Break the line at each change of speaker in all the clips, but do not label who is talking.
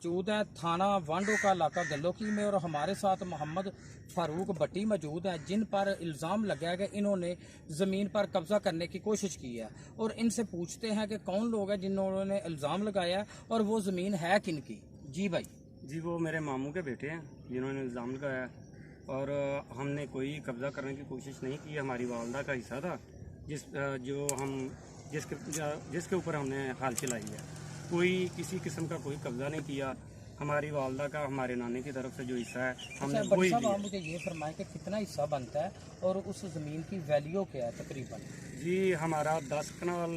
मौजूद है थाना वांडो का इलाका गल्लोकी में और हमारे साथ मोहम्मद फारूक भट्टी मौजूद हैं जिन पर इल्ज़ाम लगाया गया इन्होंने ज़मीन पर कब्जा करने की कोशिश की है और इनसे पूछते हैं कि कौन लोग हैं जिन्होंने इल्ज़ाम लगाया है और वो ज़मीन है किन की। जी भाई। जी
वो मेरे मामू के बेटे हैं जिन्होंने इल्ज़ाम लगाया और हमने कोई कब्ज़ा करने की कोशिश नहीं की। हमारी वालदा का हिस्सा था जिसके ऊपर हमने हाल चलाई है। कोई किसी किस्म का कोई कब्ज़ा नहीं किया। हमारी वालदा का हमारे नानी की तरफ से जो हिस्सा है हमने वही लिया।
आप मुझे ये फरमाएं कि कितना हिस्सा बनता है और उस ज़मीन की वैल्यू क्या है तकरीबन?
जी हमारा 10 कनाल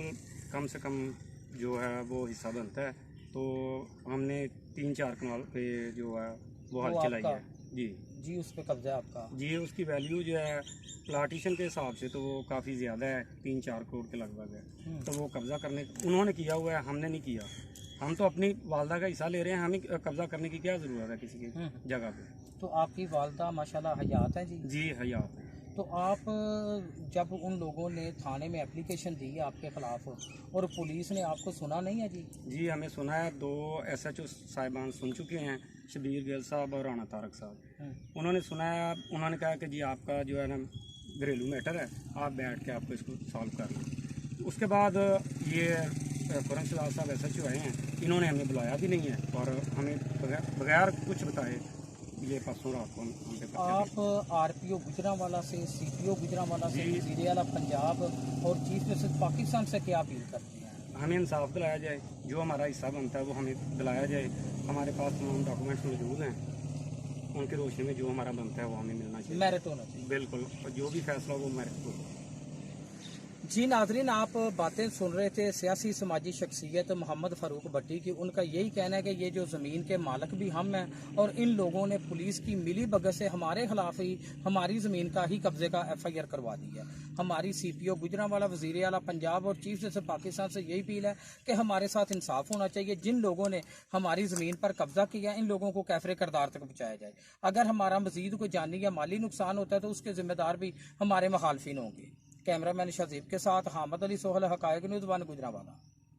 कम से कम जो है वो हिस्सा बनता है, तो हमने 3-4 कनाल पे जो है वो हाल चलाई है। जी
उस पर कब्जा है आपका?
जी उसकी वैल्यू जो है प्लाटिशन के हिसाब से तो वो काफ़ी ज़्यादा है, 3-4 करोड़ के लगभग है। तो वो कब्ज़ा करने उन्होंने किया हुआ है, हमने नहीं किया। हम तो अपनी वालदा का हिस्सा ले रहे हैं, हमें कब्ज़ा करने की क्या ज़रूरत है किसी की जगह पे।
तो आपकी वालदा माशाल्लाह हयात है?
जी हयात है।
तो आप जब उन लोगों ने थाने में एप्लीकेशन दी है आपके ख़िलाफ़ और पुलिस ने आपको सुना नहीं है?
जी हमें सुना है। 2 SHO साहिबान सुन चुके हैं, शबीर गिल साहब और राना तारक साहब। उन्होंने सुना है, उन्होंने कहा कि जी आपका जो है ना घरेलू मैटर है, आप बैठ के आपको इसको सॉल्व कर लें। उसके बाद ये खुर्रम शहजाद साहब SHO आए हैं, इन्होंने हमें बुलाया भी नहीं है और हमें बगैर कुछ बताए ये परसों रात को
आप RPO गुजरांवाला से, CPO गुजरांवाला से, वज़ीर आला पंजाब और चीफ जस्टिस पाकिस्तान से क्या अपील करते हैं?
हमें इंसाफ दिलाया जाए, जो हमारा हिस्सा बनता है वो हमें दिलाया जाए। हमारे पास तमाम डॉक्यूमेंट्स मौजूद हैं, उनकी रोशनी में जो हमारा बनता है वो हमें मिलना चाहिए।
मेरिट होना चाहिए।
बिल्कुल, जो भी फैसला वो मेरिट हो।
जी नाजरीन, आप बातें सुन रहे थे सियासी समाजी शख्सियत मोहम्मद फारूक भट्टी की। उनका यही कहना है कि ये जो ज़मीन के मालिक भी हम हैं और इन लोगों ने पुलिस की मिली भगत से हमारे खिलाफ ही हमारी ज़मीन का ही कब्जे का FIR करवा दी है। हमारी CPO गुजरांवाला, वज़ीर आला पंजाब और चीफ जस्टिस पाकिस्तान से यही अपील है कि हमारे साथ इंसाफ होना चाहिए। जिन लोगों ने हमारी ज़मीन पर कब्जा किया इन लोगों को कैफरे करदार तक पहुँचाया जाए। अगर हमारा मज़ीद कोई जानी या माली नुकसान होता है तो उसके ज़िम्मेदार भी हमारे मुखालफिन होंगे। कैमरामैन शाजीब के साथ हामिद अली सोहल, हकायक न्यूज़ 1 गुजरांवाला।